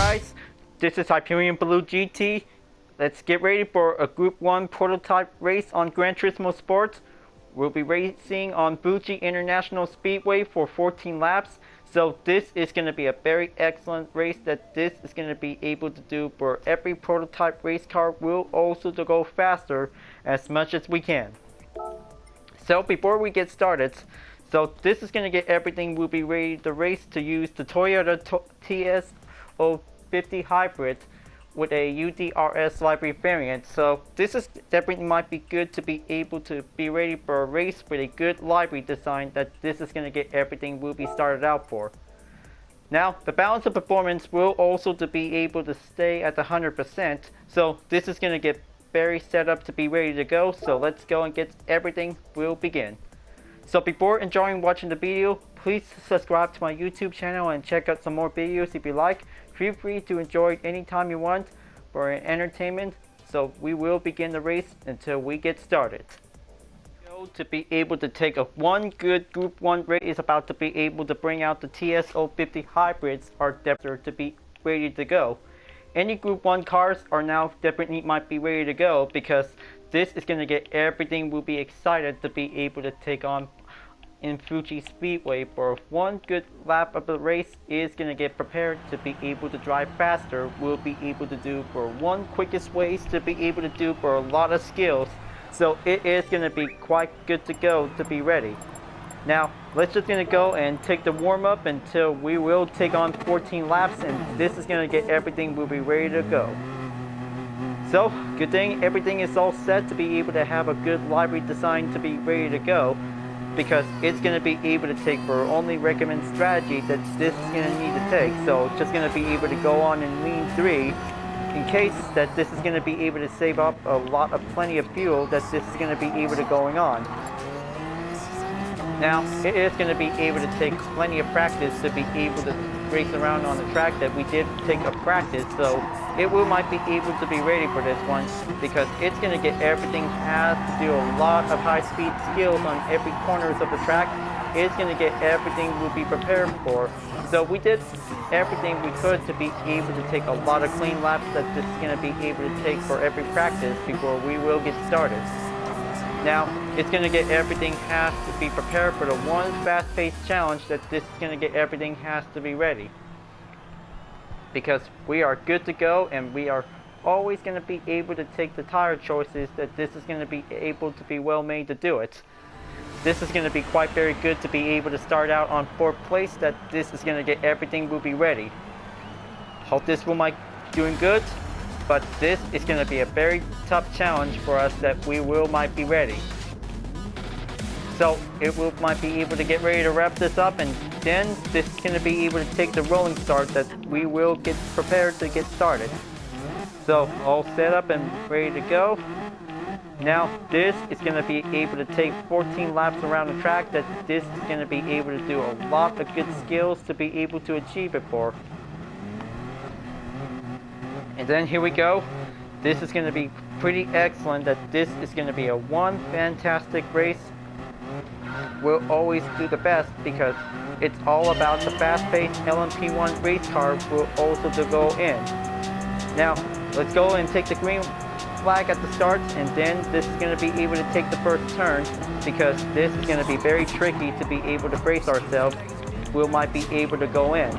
guys, this is Hyperion-Blue-GT. Let's get ready for a Group 1 prototype race on Gran Turismo Sports. We'll be racing on Fuji International Speedway for 14 laps. So this is going to be a very excellent race that this is going to be able to do for every prototype race car. Will also to go faster as much as we can. So before we get started, so this is going to get everything. We'll be ready to race to use the Toyota TS050 hybrid with a U.D.R.S. livery variant. So this is definitely might be good to be able to be ready for a race with a good livery design that this is going to get everything we'll be started out for. Now the balance of performance will also to be able to stay at 100%. So this is going to get very set up to be ready to go. So let's go and get everything. We'll begin. So before enjoying watching the video, please subscribe to my YouTube channel and check out some more videos if you like. Feel free to enjoy it anytime you want for entertainment. So we will begin the race until we get started. To be able to take one good Group 1 race is about to be able to bring out the TS050 hybrids are definitely to be ready to go. Any Group 1 cars are now definitely might be ready to go because this is going to get everything. We'll be excited to be able to take on in Fuji Speedway for one good lap of the race. Is going to get prepared to be able to drive faster. We'll be able to do for one quickest ways to be able to do for a lot of skills. So it is going to be quite good to go to be ready. Now let's just going to go and take the warm-up until we will take on 14 laps, and this is going to get everything. We'll be ready to go. So good thing everything is all set to be able to have a good livery design to be ready to go, because it's going to be able to take for only recommend strategy that this is going to need to take. So just going to be able to go on in lean 3 in case that this is going to be able to save up a lot of plenty of fuel that this is going to be able to going on. Now it is going to be able to take plenty of practice to be able to race around on the track that we did take a practice. So it will might be able to be ready for this one because it's going to get everything. Has to do a lot of high-speed skills on every corners of the track. It's going to get everything we'll be prepared for. So we did everything we could to be able to take a lot of clean laps that this is going to be able to take for every practice before we will get started. Now it's going to get everything. Has to be prepared for the one fast-paced challenge that this is going to get everything. Has to be ready because we are good to go, and we are always going to be able to take the tire choices that this is going to be able to be well made to do it. This is going to be quite very good to be able to start out on 4th place. That this is going to get everything. Will be ready. Hope this will might doing good, but this is going to be a very tough challenge for us that we will might be ready. So it will might be able to get ready to wrap this up, and then this is going to be able to take the rolling start that we will get prepared to get started. So all set up and ready to go. Now this is going to be able to take 14 laps around the track. That this is going to be able to do a lot of good skills to be able to achieve it for. And then here we go. This is going to be pretty excellent. That this is going to be a one fantastic race. We'll always do the best because it's all about the fast-paced LMP1 race car. Will also to go in. Now let's go and take the green flag at the start, and then this is going to be able to take the first turn because this is going to be very tricky to be able to brace ourselves. We might be able to go in.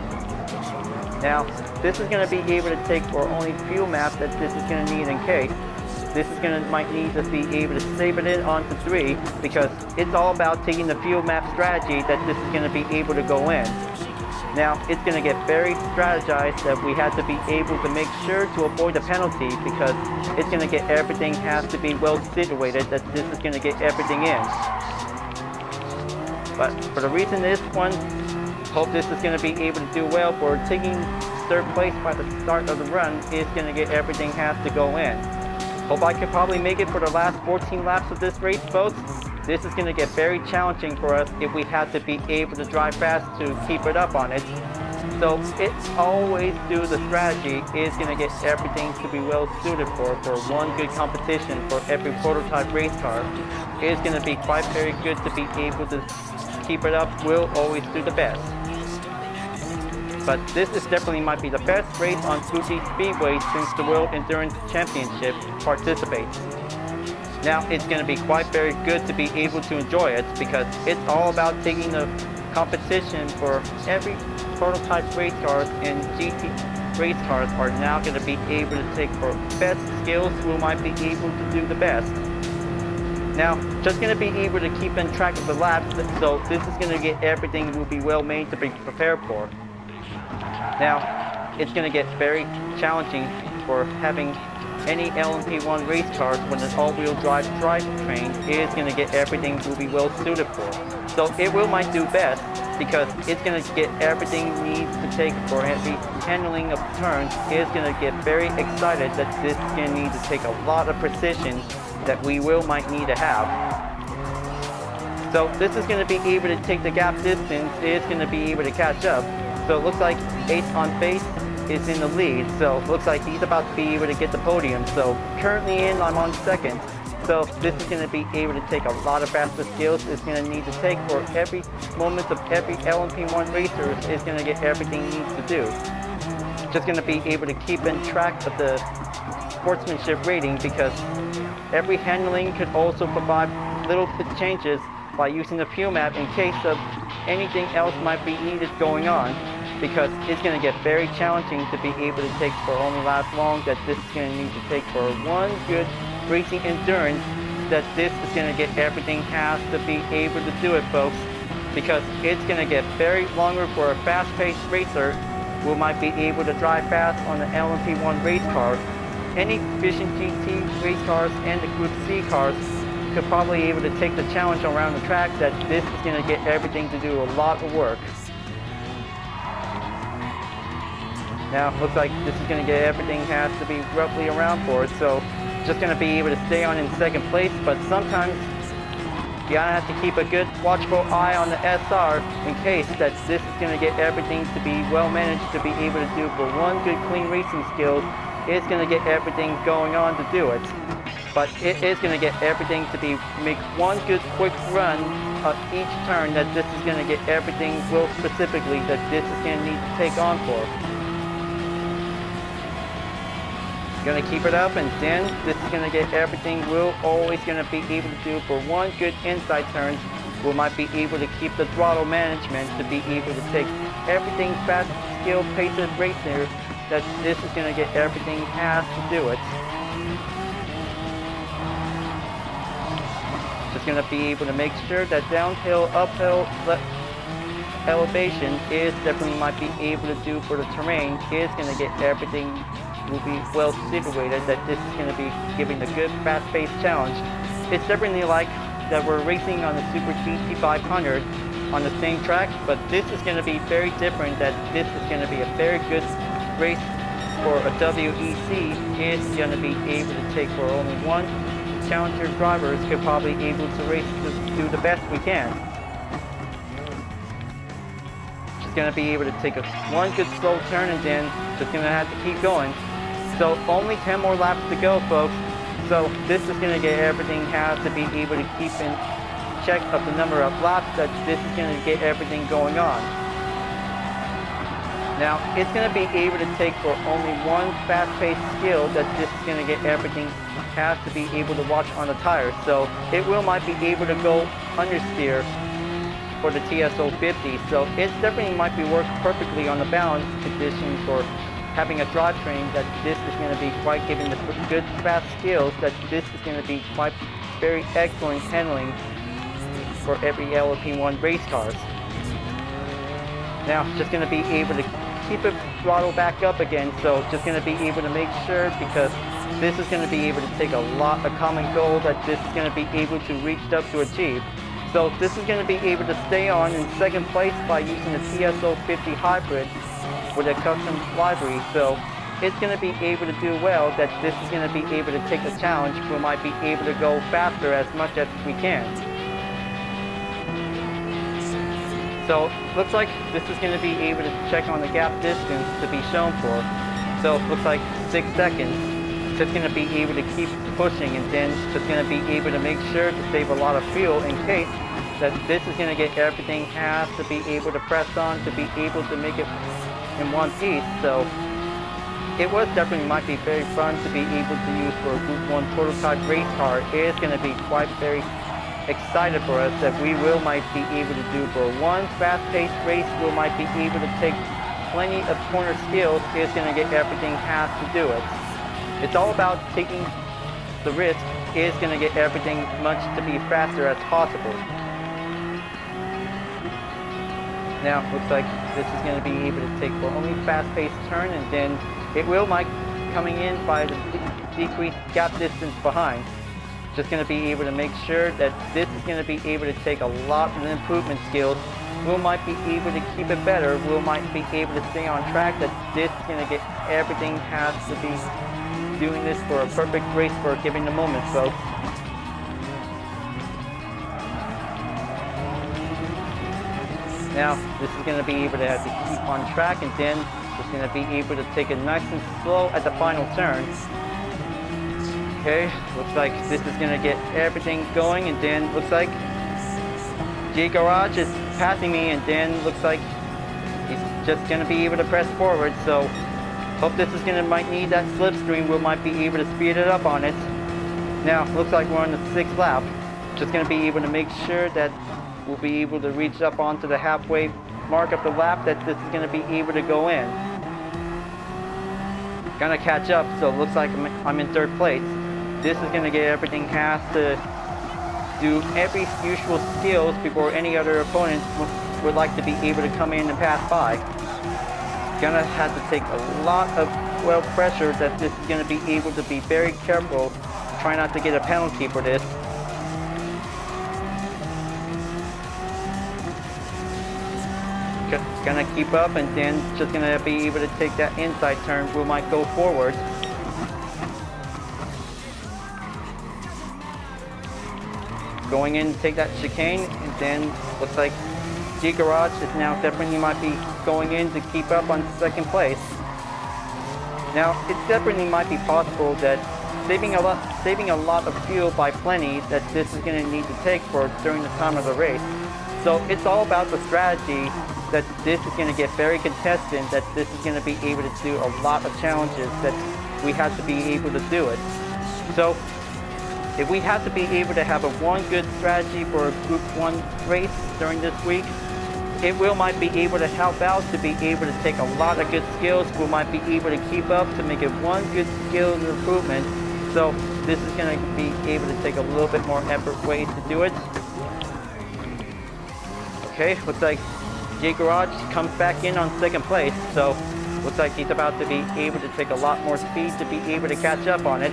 Now this is going to be able to take for only fuel map that this is going to need in case. This is going to might need to be able to save it in onto 3 because it's all about taking the fuel map strategy that this is going to be able to go in. Now it's going to get very strategized that we have to be able to make sure to avoid the penalty because it's going to get everything. Has to be well situated that this is going to get everything in. But for the reason this one, hope this is going to be able to do well for taking 3rd place by the start of the run. Is going to get everything. Has to go in. Hope I could probably make it for the last 14 laps of this race, folks. This is going to get very challenging for us if we have to be able to drive fast to keep it up on it. So it's always do the strategy. Is going to get everything to be well suited for one good competition for every prototype race car. It's going to be quite very good to be able to keep it up. We'll always do the best. but this is definitely might be the best race on Fuji Speedway since the World Endurance Championship participates. Now it's going to be quite very good to be able to enjoy it because it's all about taking the competition for every prototype race cars and GT race cars are now going to be able to take for best skills who might be able to do the best. Now, just going to be able to keep in track of the laps, so this is going to get everything will be well made to be prepared for. Now, it's going to get very challenging for having any LMP1 race cars when an all-wheel drive drivetrain is going to get everything will be well suited for. So it will might do best because it's going to get everything it needs to take for the handling of turns. It's going to get very excited that this is going to need to take a lot of precision that we will might need to have. So this is going to be able to take the gap distance. It's going to be able to catch up. So it looks like Ace on Base is in the lead. So it looks like he's about to be able to get the podium. So currently I'm on second. So this is going to be able to take a lot of faster skills. It's going to need to take for every moment of every LMP1 racer is going to get everything he needs to do. Just going to be able to keep in track of the sportsmanship rating because every handling could also provide little bit changes by using the fuel map in case of anything else might be needed going on, because it's going to get very challenging to be able to take for only last long that this is going to need to take for one good racing endurance that this is going to get everything has to be able to do it, folks, because it's going to get very longer for a fast-paced racer who might be able to drive fast on the LMP1 race car. Any Vision GT race cars and the Group C cars could probably be able to take the challenge around the track that this is going to get everything to do a lot of work. Now, looks like this is going to get everything has to be roughly around for it, so just going to be able to stay on in second place, but sometimes you gotta have to keep a good watchful eye on the SR in case that this is going to get everything to be well managed to be able to do for one good clean racing skill. It's going to get everything going on to do it, but it is going to get everything to be make one good quick run of each turn that this is going to get everything real specifically that this is going to need to take on for. Going to keep it up, and then this is going to get everything we're always going to be able to do for one good inside turn. We might be able to keep the throttle management to be able to take everything fast skill pace of racer that this is going to get everything has to do it. Just going to be able to make sure that downhill, uphill, elevation is definitely might be able to do for the terrain. Is going to get everything will be well situated that this is going to be giving a good fast-paced challenge. It's definitely like that we're racing on the Super GT 500 on the same track, but this is going to be very different that this is going to be a very good race for a WEC. Is going to be able to take for only one challenger drivers could probably able to race to do the best we can. Just going to be able to take one good slow turn and then just going to have to keep going. So only 10 more laps to go, folks. So this is going to get everything has to be able to keep in check of the number of laps that this is going to get everything going on. Now it's going to be able to take for only one fast-paced skill that this is going to get everything has to be able to watch on the tires. So it will might be able to go understeer for the TS050. So it definitely might be work perfectly on the balance condition for having a drivetrain that this is going to be quite giving the good fast skills that this is going to be quite very excellent handling for every LMP1 race cars. Now just going to be able to keep it throttle back up again, so just going to be able to make sure because this is going to be able to take a lot of common goal that this is going to be able to reach up to achieve. So this is going to be able to stay on in second place by using the TS050 hybrid with a custom livery, so it's going to be able to do well that this is going to be able to take the challenge. We might be able to go faster as much as we can. So looks like this is going to be able to check on the gap distance to be shown for. So it looks like 6 seconds. Just going to be able to keep pushing and then just going to be able to make sure to save a lot of fuel in case that this is going to get everything has to be able to press on to be able to make it in one piece. So it was definitely might be very fun to be able to use for a Group 1 prototype race car. It is going to be quite very excited for us that we will might be able to do for one fast-paced race. We might be able to take plenty of corner skills. It's going to get everything has to do it. It's all about taking the risk. It's going to get everything much to be faster as possible. Now looks like this is going to be able to take for only fast-paced turn, and then it will might coming in by the decreased gap distance behind. Just going to be able to make sure that this is going to be able to take a lot of improvement skills. We might be able to keep it better. We might be able to stay on track. That this is going to get everything has to be doing this for a perfect race for giving the moment, folks. Now this is going to be able to have to keep on track, and then it's going to be able to take it nice and slow at the final turn. Okay, looks like this is going to get everything going, and then looks like Gr.1 is passing me, and then looks like he's just going to be able to press forward. So hope this is going to might need that slipstream. We might be able to speed it up on it. Now looks like we're on the 6th lap. Just going to be able to make sure that we'll be able to reach up onto the halfway mark of the lap, that this is going to be able to go in. Gonna catch up, so it looks like I'm in 3rd place. This is going to get everything has to do every usual skills before any other opponents would like to be able to come in and pass by. Gonna have to take a lot of pressure, that this is going to be able to be very careful, try not to get a penalty for this. Gonna keep up, and then just gonna be able to take that inside turn. We might go forward. Going in to take that chicane, and then looks like Gr.1 is now definitely might be going in to keep up on 2nd place. Now it definitely might be possible that saving a lot of fuel by plenty, that this is going to need to take for during the time of the race. So it's all about the strategy, that this is going to get very contested, that this is going to be able to do a lot of challenges, that we have to be able to do it. So if we have to be able to have one good strategy for a Group 1 race during this week, it will might be able to help out to be able to take a lot of good skills. We might be able to keep up to make it one good skill improvement. So this is going to be able to take a little bit more effort ways to do it. Okay, looks like Gr.1 comes back in on 2nd place, so looks like he's about to be able to take a lot more speed to be able to catch up on it.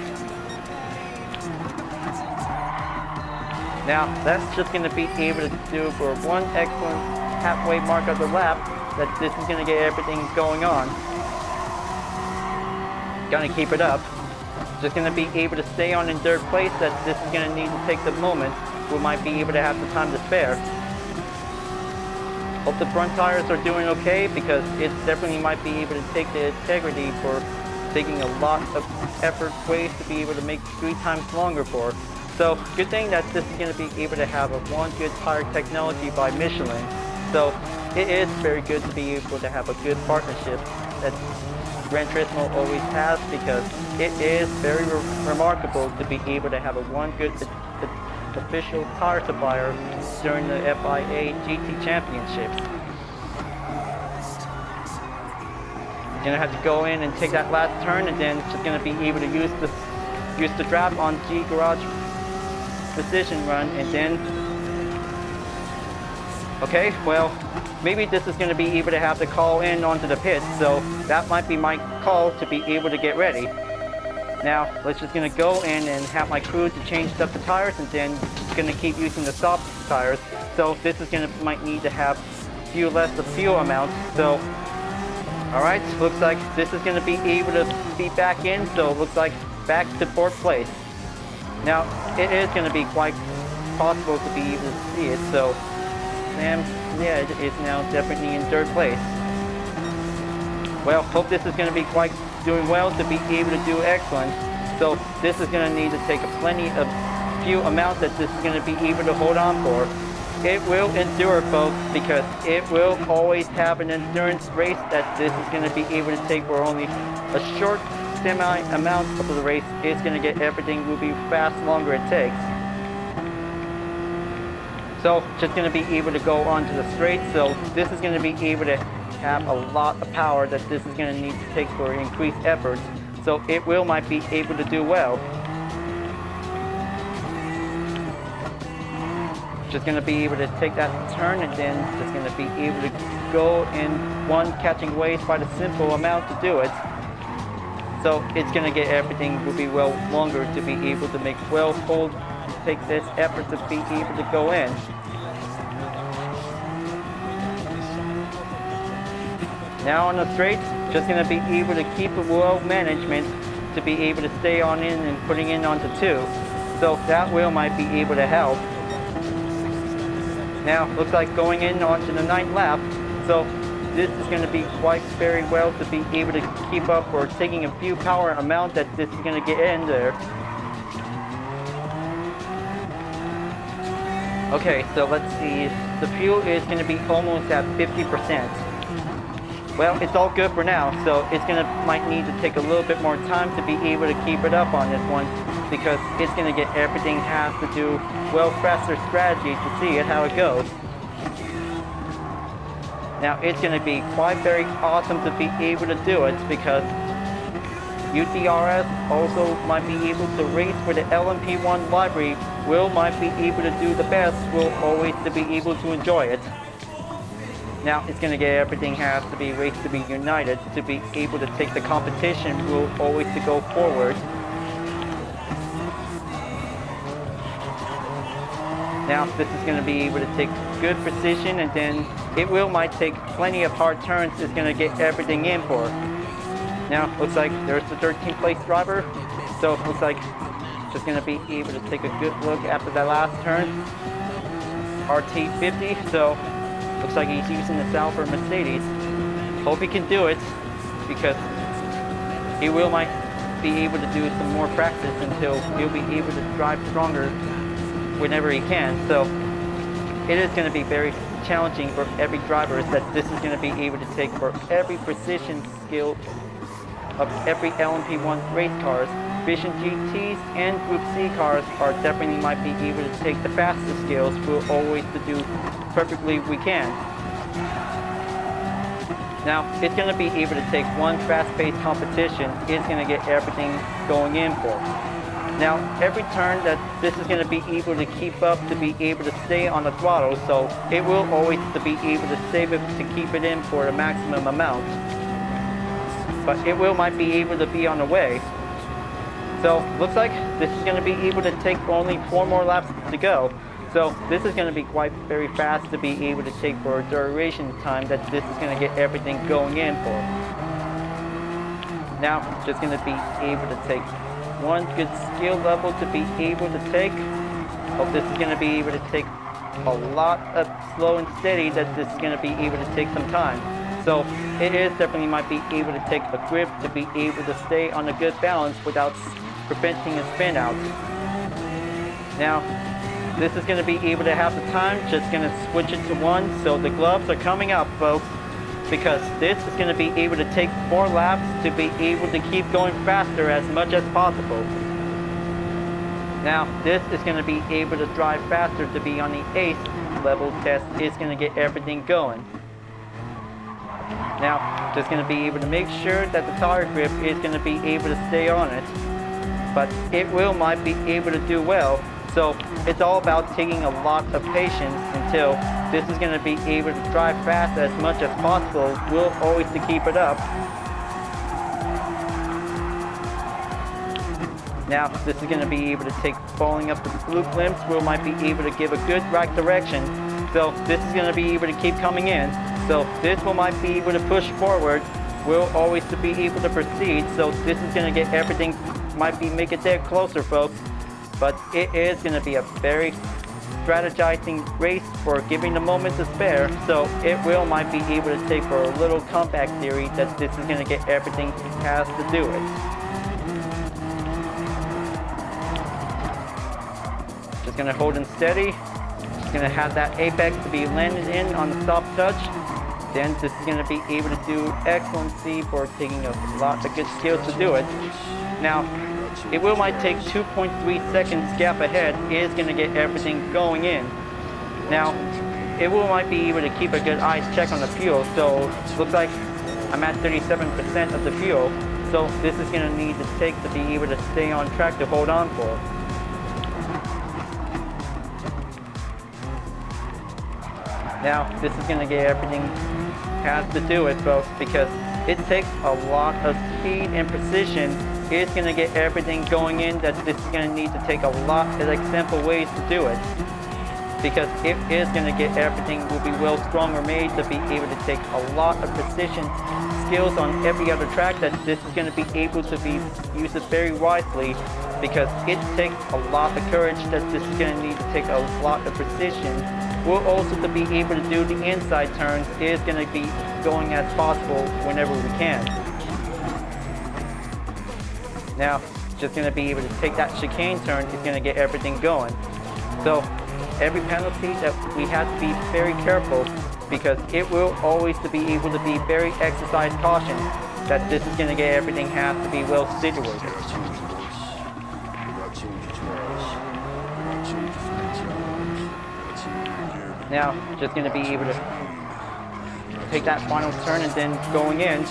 Now that's just going to be able to do for one excellent halfway mark of the lap, that this is going to get everything going on. Gonna keep it up. Just going to be able to stay on in 3rd place, that this is going to need to take the moment. We might be able to have the time to spare. Hope the front tires are doing okay, because it definitely might be able to take the integrity for taking a lot of effort ways to be able to make 3 times longer for. So good thing that this is going to be able to have one good tire technology by Michelin. So it is very good to be able to have a good partnership that Gran Turismo always has, because it is very remarkable to be able to have one good official tire supplier during the FIA GT Championships. You're gonna have to go in and take that last turn, and then just gonna be able to use the draft on Gr.1 decision run, and then okay, well, maybe this is going to be able to have to call in onto the pit, so that might be my call to be able to get ready. Now, let's just going to go in and have my crew to change up the tires, and then going to keep using the soft tires. So this is going to might need to have less of fuel amount. So, all right, looks like this is going to be able to be back in. So it looks like back to 4th place. Now, it is going to be quite possible to be able to see it. So Sam is now definitely in 3rd place. Well, hope this is going to be quite doing well to be able to do excellent. So this is going to need to take a plenty of fuel amount that this is going to be able to hold on for. it will endure, folks, because it will always have an endurance race that this is going to be able to take for only a short semi amount of the race. It's going to get everything will be fast longer it takes. So just going to be able to go onto the straight. So this is going to be able to have a lot of power that this is going to need to take for increased efforts. So it will might be able to do well. Just going to be able to take that turn and then just going to be able to go in one catching waves by the simple amount to do it. So it's going to get everything will be well longer to be able to make well hold, take this effort to be able to go in. Now on the straight, just going to be able to keep a well management to be able to stay on in and putting in onto 2. So that will might be able to help. Now, looks like going in onto the 9th lap, so this is going to be quite very well to be able to keep up or taking a few power amount that this is going to get in there. Okay, so let's see, the fuel is going to be almost at 50%. Well, it's all good for now, so it's going to might need to take a little bit more time to be able to keep it up on this one, because it's going to get everything has to do well faster strategy to see it how it goes. Now it's going to be quite very awesome to be able to do it, because U.D.R.S. also might be able to race for the LMP1 library, will might be able to do the best, will always to be able to enjoy it. Now it's going to get everything has to be raced to be united to be able to take the competition, will always to go forward. Now this is going to be able to take good precision, and then it will might take plenty of hard turns. It's going to get everything in for. Now looks like there's the 13th place driver, so it looks like just going to be able to take a good look after that last turn. RT50, so looks like he's using the Sauber Mercedes. Hope he can do it, because he will might be able to do some more practice until he'll be able to drive stronger whenever he can. So it is going to be very challenging for every driver that this is going to be able to take for every precision skill of every LMP1 race cars. Vision GTs and Group C cars are definitely might be able to take the fastest skills. We'll always to do perfectly we can. Now it's going to be able to take one fast-paced competition. It's going to get everything going in for. Now every turn that this is going to be able to keep up to be able to stay on the throttle, so it will always to be able to save it to keep it in for a maximum amount. But it will might be able to be on the way. So looks like this is going to be able to take only 4 more laps to go. So this is going to be quite very fast to be able to take for a duration time that this is going to get everything going in for. Now just going to be able to take one good skill level to be able to take. Hope this is going to be able to take a lot of slow and steady, that this is going to be able to take some time. So it is definitely might be able to take a grip to be able to stay on a good balance without preventing a spin out. Now this is going to be able to have the time, just going to switch it to 1, so the gloves are coming up, folks, because this is going to be able to take 4 laps to be able to keep going faster as much as possible. Now this is going to be able to drive faster to be on the 8th level test. It's going to get everything going. Now just going to be able to make sure that the tire grip is going to be able to stay on it, but it will might be able to do well. So it's all about taking a lot of patience until this is going to be able to drive fast as much as possible. We'll always to keep it up. Now this is going to be able to take falling up the blue glimpse. We might be able to give a good right direction. So this is going to be able to keep coming in. So this will might be able to push forward. We'll always to be able to proceed. So this is going to get everything might be make it there closer, folks. But it is going to be a very strategizing race for giving the moment to spare. So it will might be able to take for a little comeback theory that this is going to get everything it has to do it. Just going to hold it steady. It's going to have that apex to be landed in on the soft touch. Then this is going to be able to do excellency for taking a lot of good skills to do it. Now, it will might take 2.3 seconds gap ahead. It is going to get everything going in. Now, it will might be able to keep a good eye check on the fuel. So, looks like I'm at 37% of the fuel. So this is going to need to take to be able to stay on track to hold on for. Now, this is going to get everything has to do it, folks, because it takes a lot of speed and precision. It's going to get everything going in that this is going to need to take a lot of simple ways to do it. Because it is going to get everything will be well stronger made to be able to take a lot of precision skills on every other track that this is going to be able to be used very wisely, because it takes a lot of courage that this is going to need to take a lot of precision. We'll also to be able to do the inside turns is going to be going as possible whenever we can. Now, just going to be able to take that chicane turn is going to get everything going. So every penalty that we have to be very careful, because it will always to be able to be very exercise caution that this is going to get everything has to be well situated. Now, just going to be able to take that final turn and then going in.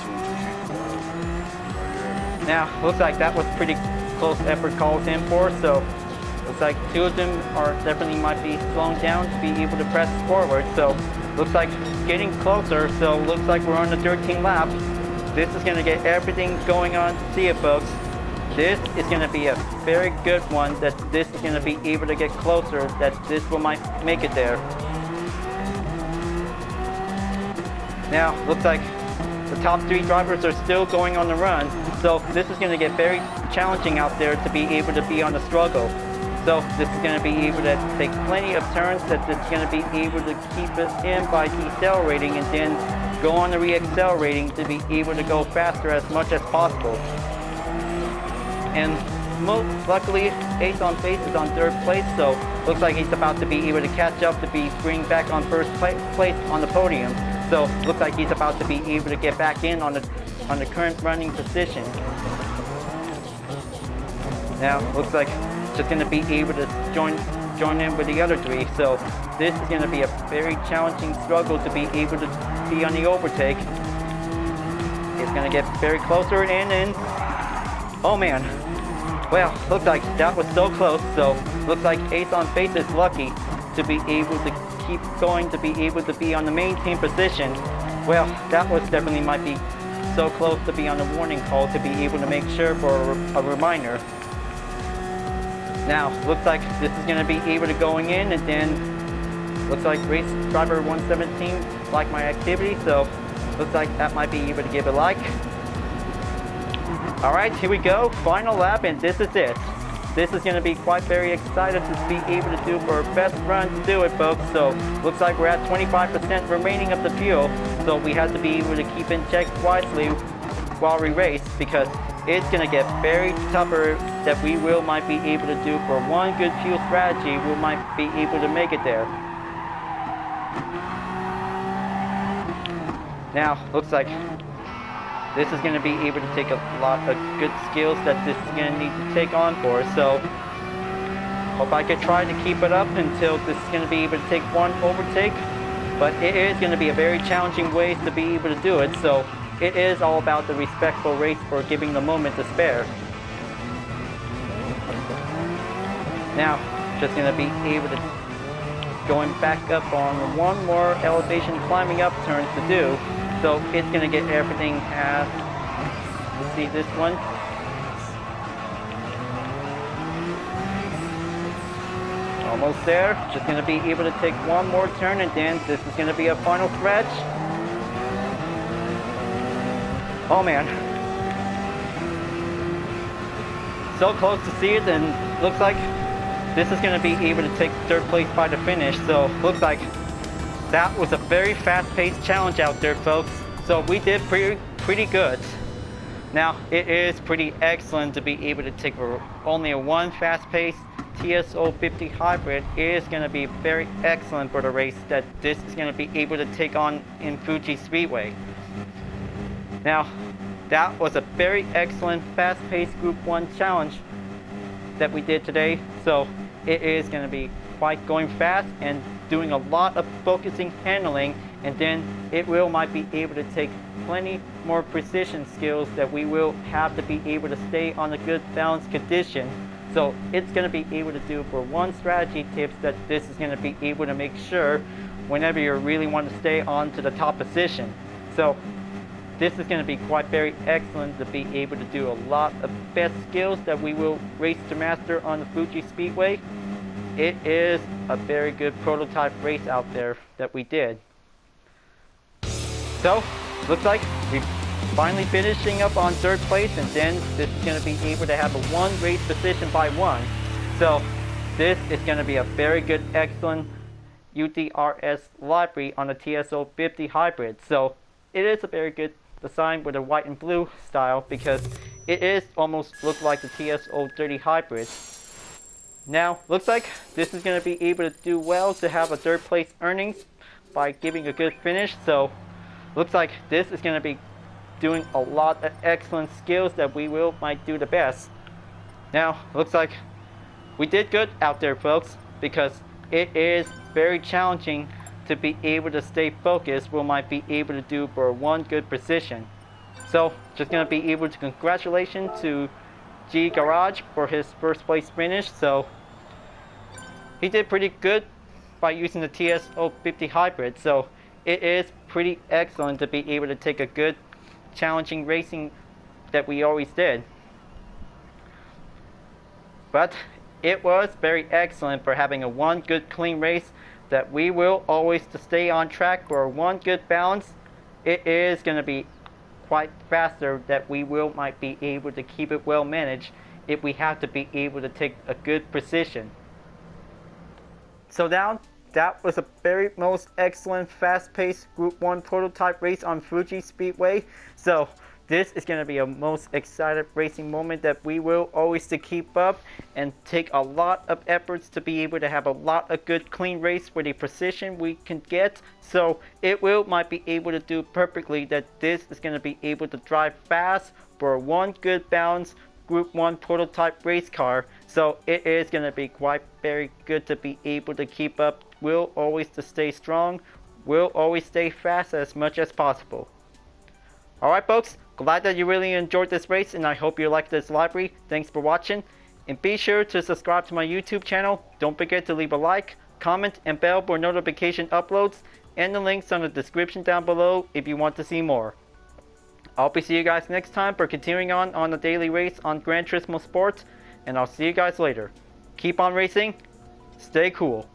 Now, looks like that was pretty close effort calls in for, so looks like two of them are definitely might be slowing down to be able to press forward. So looks like getting closer. So looks like we're on the 13th lap. This is going to get everything going on. See it, folks. This is going to be a very good one. That this is going to be able to get closer. That this will might make it there. Now looks like the top three drivers are still going on the run. So this is going to get very challenging out there to be able to be on the struggle. So this is going to be able to take plenty of turns that it's going to be able to keep it in by decelerating and then go on the re-accelerating to be able to go faster as much as possible. And most luckily, Ace on Face is on third place, so looks like he's about to be able to catch up to be bring back on first place on the podium. So looks like he's about to be able to get back in on the current running position. Now looks like just going to be able to join in with the other three. So this is going to be a very challenging struggle to be able to be on the overtake. It's going to get very closer in and oh man. Well, looks like that was so close. So looks like Ace on Face is lucky to be able to keep going to be able to be on the main team position. Well, that was definitely might be so close to be on the warning call to be able to make sure for a reminder. Now, looks like this is going to be able to going in, and then looks like race driver 117 like my activity, so looks like that might be able to give a like. Alright, here we go, final lap, and this is it. This is going to be quite very excited to be able to do for our best run to do it, folks. So looks like we're at 25% remaining of the fuel, so we have to be able to keep in check wisely while we race, because it's going to get very tougher that we will might be able to do for one good fuel strategy. We might be able to make it there. Now looks like this is going to be able to take a lot of good skills that this is going to need to take on for. So hope I can try to keep it up until this is going to be able to take one overtake, but it is going to be a very challenging way to be able to do it. So it is all about the respectful race for giving the moment to spare. Now, just going to be able to going back up on one more elevation climbing up turns to do. So it's going to get everything as, see this one. Almost there. Just going to be able to take one more turn, and then this is going to be a final stretch. Oh man. So close to see it, and looks like this is going to be able to take third place by the finish. So looks like that was a very fast-paced challenge out there, folks. So we did pretty good. Now it is pretty excellent to be able to take only a one fast pace TS050 Hybrid is going to be very excellent for the race that this is going to be able to take on in Fuji Speedway. Now, that was a very excellent fast-paced Group 1 challenge that we did today. So it is going to be quite going fast and doing a lot of focusing handling, and then it might be able to take plenty more precision skills that we will have to be able to stay on a good balanced condition. So it's going to be able to do for one strategy tips that this is going to be able to make sure whenever you really want to stay on to the top position. So this is going to be quite very excellent to be able to do a lot of best skills that we will race to master on the Fuji Speedway. It is a very good prototype race out there that we did. So, looks like we're finally finishing up on 3rd place, and then this is going to be able to have a 1 race position by 1. So, this is going to be a very good, excellent U.D.R.S. livery on the TS050 Hybrid. So, it is a very good design with a white and blue style because it is almost look like the TS030 Hybrid. Now, looks like this is going to be able to do well to have a 3rd place earnings by giving a good finish. So, looks like this is going to be doing a lot of excellent skills that we might do the best. Now, looks like we did good out there, folks, because it is very challenging to be able to stay focused. We might be able to do for 1 good position. So, just going to be able to congratulations to Gr.1 for his 1st place finish. So, he did pretty good by using the TS050 Hybrid. So, it is pretty excellent to be able to take a good challenging racing that we always did. But it was very excellent for having a 1 good clean race that we will always to stay on track for 1 good balance. It is going to be quite faster that we might be able to keep it well managed if we have to be able to take a good precision. So now that was a very most excellent fast-paced Group 1 prototype race on Fuji Speedway. So this is going to be a most excited racing moment that we will always to keep up and take a lot of efforts to be able to have a lot of good clean race with the precision we can get. So it might be able to do perfectly that this is going to be able to drive fast for 1 good balance Group 1 prototype race car. So it is going to be quite very good to be able to keep up. We'll always to stay strong. We'll always stay fast as much as possible. Alright folks, glad that you really enjoyed this race, and I hope you liked this livery. Thanks for watching, and be sure to subscribe to my YouTube channel. Don't forget to leave a like, comment, and bell for notification uploads, and the links on the description down below if you want to see more. I'll be seeing you guys next time for continuing on the daily race on Gran Turismo Sports, and I'll see you guys later. Keep on racing, stay cool.